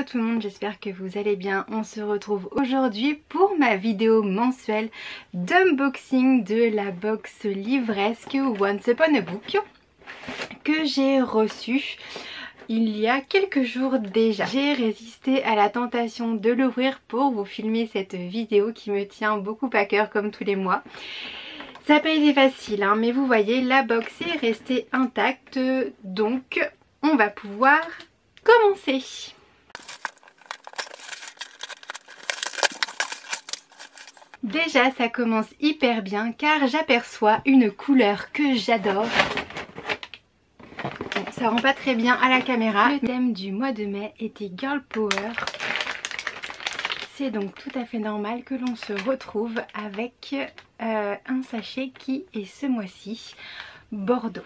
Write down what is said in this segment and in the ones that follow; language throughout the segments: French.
tout le monde, j'espère que vous allez bien. On se retrouve aujourd'hui pour ma vidéo mensuelle d'unboxing de la box livresque Once Upon a Book que j'ai reçue il y a quelques jours déjà. J'ai résisté à la tentation de l'ouvrir pour vous filmer cette vidéo qui me tient beaucoup à cœur comme tous les mois. Ça n'a pas été facile hein, mais vous voyez la box est restée intacte, donc on va pouvoir commencer. Déjà ça commence hyper bien car j'aperçois une couleur que j'adore. Bon, ça rend pas très bien à la caméra. Le thème du mois de mai était Girl Power. C'est donc tout à fait normal que l'on se retrouve avec un sachet qui est ce mois-ci Bordeaux.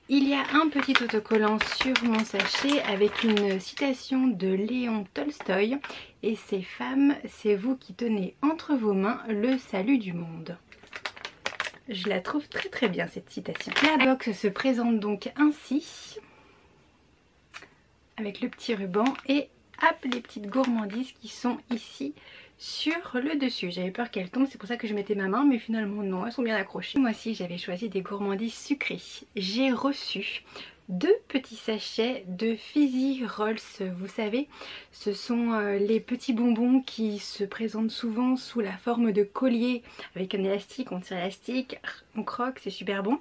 Il y a un petit autocollant sur mon sachet avec une citation de Léon Tolstoï et ces femmes, c'est vous qui tenez entre vos mains le salut du monde. Je la trouve très très bien cette citation. La box se présente donc ainsi avec le petit ruban et hop, les petites gourmandises qui sont ici sur le dessus. J'avais peur qu'elles tombent, c'est pour ça que je mettais ma main, mais finalement non, elles sont bien accrochées. Moi aussi j'avais choisi des gourmandises sucrées. J'ai reçu 2 petits sachets de Fizzy Rolls. Vous savez, ce sont les petits bonbons qui se présentent souvent sous la forme de collier avec un élastique, on tire l'élastique, on croque, c'est super bon.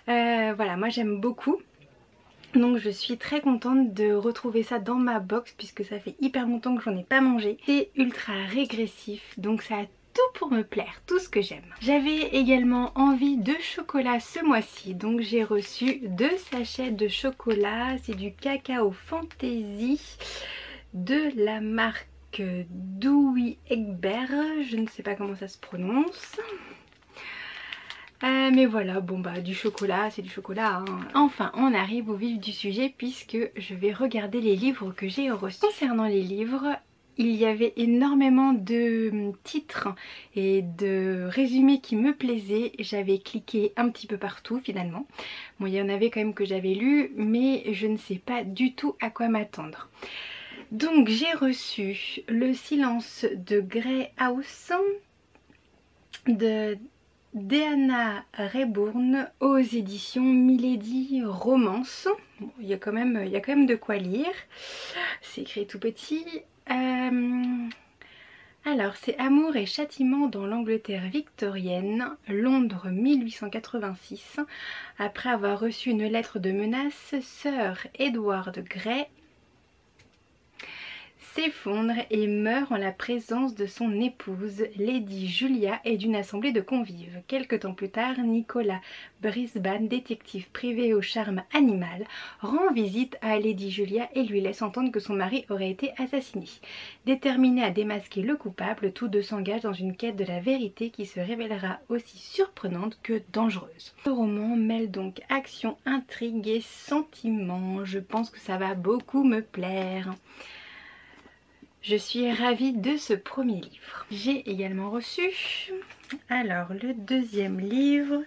Voilà, moi j'aime beaucoup. Donc je suis très contente de retrouver ça dans ma box puisque ça fait hyper longtemps que j'en ai pas mangé. C'est ultra régressif donc ça a tout pour me plaire, tout ce que j'aime. J'avais également envie de chocolat ce mois-ci, donc j'ai reçu 2 sachets de chocolat. C'est du cacao Fantasy de la marque Douwe Egberts, je ne sais pas comment ça se prononce. Mais voilà, bon bah du chocolat, c'est du chocolat hein. Enfin on arrive au vif du sujet puisque je vais regarder les livres que j'ai reçus. Concernant les livres, il y avait énormément de titres et de résumés qui me plaisaient. J'avais cliqué un petit peu partout finalement. Bon, il y en avait quand même que j'avais lu mais je ne sais pas du tout à quoi m'attendre. Donc j'ai reçu Le silence de Grey House de Deanna Raybourn aux éditions Milady Romance. Bon, il y a quand même de quoi lire. C'est écrit tout petit. Alors c'est Amour et châtiment dans l'Angleterre victorienne, Londres 1886. Après avoir reçu une lettre de menace, Sir Edward Grey s'effondre et meurt en la présence de son épouse, Lady Julia, et d'une assemblée de convives. Quelque temps plus tard, Nicolas Brisbane, détective privé au charme animal, rend visite à Lady Julia et lui laisse entendre que son mari aurait été assassiné. Déterminés à démasquer le coupable, tous deux s'engagent dans une quête de la vérité qui se révélera aussi surprenante que dangereuse. Ce roman mêle donc action, intrigue et sentiment. Je pense que ça va beaucoup me plaire. Je suis ravie de ce premier livre. J'ai également reçu, alors le deuxième livre,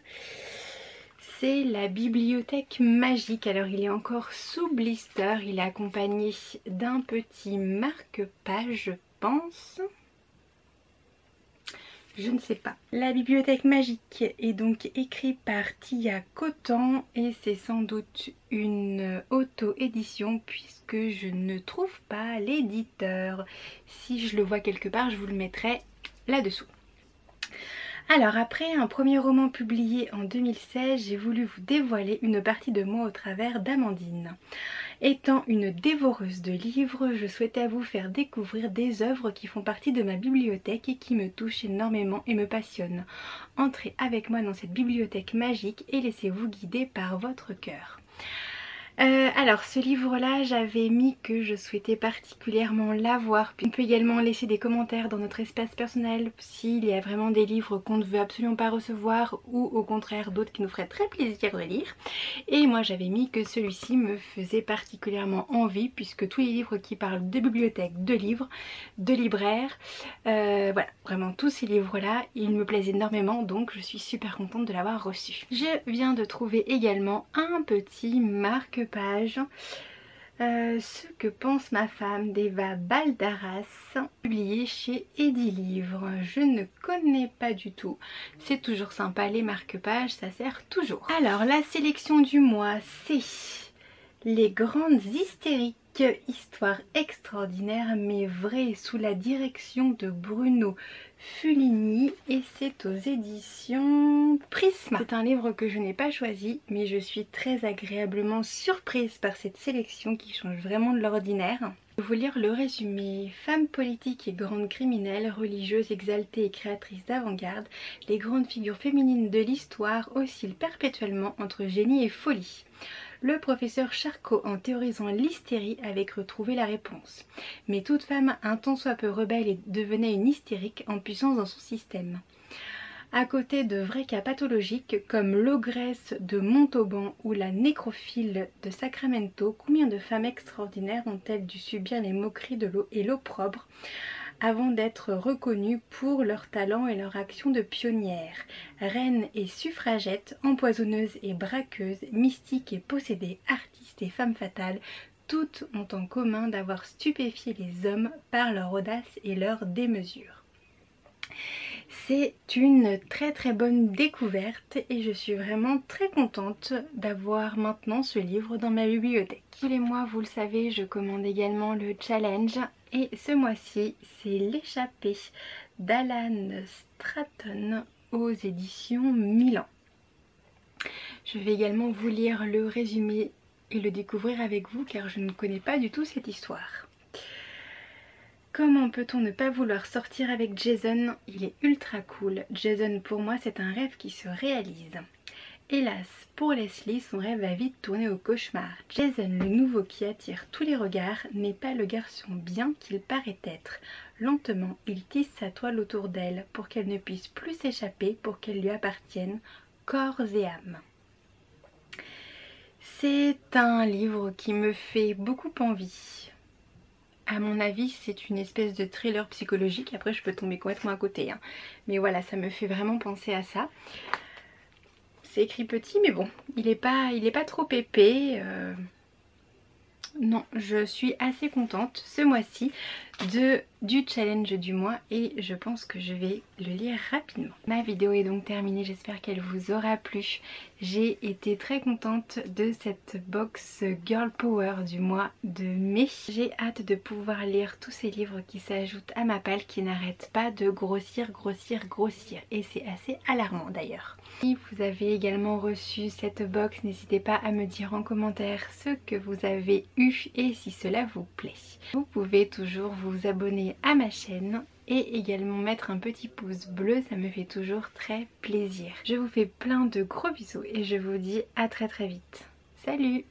c'est La bibliothèque magique. Alors il est encore sous blister, il est accompagné d'un petit marque-page je pense. Je ne sais pas. La bibliothèque magique est donc écrite par Tia Cotan et c'est sans doute une auto-édition puisque je ne trouve pas l'éditeur. Si je le vois quelque part, je vous le mettrai là-dessous. Alors après un premier roman publié en 2016, j'ai voulu vous dévoiler une partie de moi au travers d'Amandine. Étant une dévoreuse de livres, je souhaitais vous faire découvrir des œuvres qui font partie de ma bibliothèque et qui me touchent énormément et me passionnent. Entrez avec moi dans cette bibliothèque magique et laissez-vous guider par votre cœur. Alors ce livre là j'avais mis que je souhaitais particulièrement l'avoir. On peut également laisser des commentaires dans notre espace personnel s'il y a vraiment des livres qu'on ne veut absolument pas recevoir ou au contraire d'autres qui nous feraient très plaisir de lire. Et moi j'avais mis que celui-ci me faisait particulièrement envie puisque tous les livres qui parlent de bibliothèque, de livres, de libraires, voilà, vraiment tous ces livres là ils me plaisent énormément donc je suis super contente de l'avoir reçu. Je viens de trouver également un petit marque-page Ce que pense ma femme d'Eva Baldaras, publié chez Edilivre. Je ne connais pas du tout. C'est toujours sympa, les marque-pages, ça sert toujours. Alors la sélection du mois, c'est Les Grandes Hystériques, histoire extraordinaire mais vraie, sous la direction de Bruno Fulini, et c'est aux éditions Prisma. C'est un livre que je n'ai pas choisi, mais je suis très agréablement surprise par cette sélection qui change vraiment de l'ordinaire. Je vais vous lire le résumé. Femmes politiques et grandes criminelles, religieuses exaltées et créatrices d'avant-garde, les grandes figures féminines de l'histoire oscillent perpétuellement entre génie et folie. Le professeur Charcot, en théorisant l'hystérie, avait cru trouver la réponse. Mais toute femme un tant soit peu rebelle devenait une hystérique en puissance dans son système. À côté de vrais cas pathologiques comme l'ogresse de Montauban ou la nécrophile de Sacramento, combien de femmes extraordinaires ont-elles dû subir les moqueries de l'eau et l'opprobre avant d'être reconnues pour leur talent et leur action de pionnières. Reines et suffragettes, empoisonneuses et braqueuses, mystiques et possédées, artistes et femmes fatales, toutes ont en commun d'avoir stupéfié les hommes par leur audace et leur démesure. C'est une très bonne découverte et je suis vraiment très contente d'avoir maintenant ce livre dans ma bibliothèque. Tous les mois, vous le savez, je commande également le challenge et ce mois-ci, c'est L'échappée d'Alan Stratton aux éditions Milan. Je vais également vous lire le résumé et le découvrir avec vous car je ne connais pas du tout cette histoire. Comment peut-on ne pas vouloir sortir avec Jason? Il est ultra cool. Jason, pour moi, c'est un rêve qui se réalise. Hélas, pour Leslie, son rêve va vite tourner au cauchemar. Jason, le nouveau qui attire tous les regards, n'est pas le garçon bien qu'il paraît être. Lentement, il tisse sa toile autour d'elle pour qu'elle ne puisse plus s'échapper, pour qu'elle lui appartienne, corps et âme. C'est un livre qui me fait beaucoup envie. À mon avis, c'est une espèce de thriller psychologique. Après, je peux tomber complètement à côté, hein. Mais voilà, ça me fait vraiment penser à ça. C'est écrit petit, mais bon, il est pas trop épais. Non, je suis assez contente ce mois-ci du challenge du mois et je pense que je vais le lire rapidement. Ma vidéo est donc terminée, j'espère qu'elle vous aura plu. J'ai été très contente de cette box Girl Power du mois de mai. J'ai hâte de pouvoir lire tous ces livres qui s'ajoutent à ma palle, qui n'arrêtent pas de grossir et c'est assez alarmant d'ailleurs. Si vous avez également reçu cette box, n'hésitez pas à me dire en commentaire ce que vous avez eu et si cela vous plaît. Vous pouvez toujours vous abonner à ma chaîne et également mettre un petit pouce bleu, ça me fait toujours très plaisir. Je vous fais plein de gros bisous et je vous dis à très vite. Salut!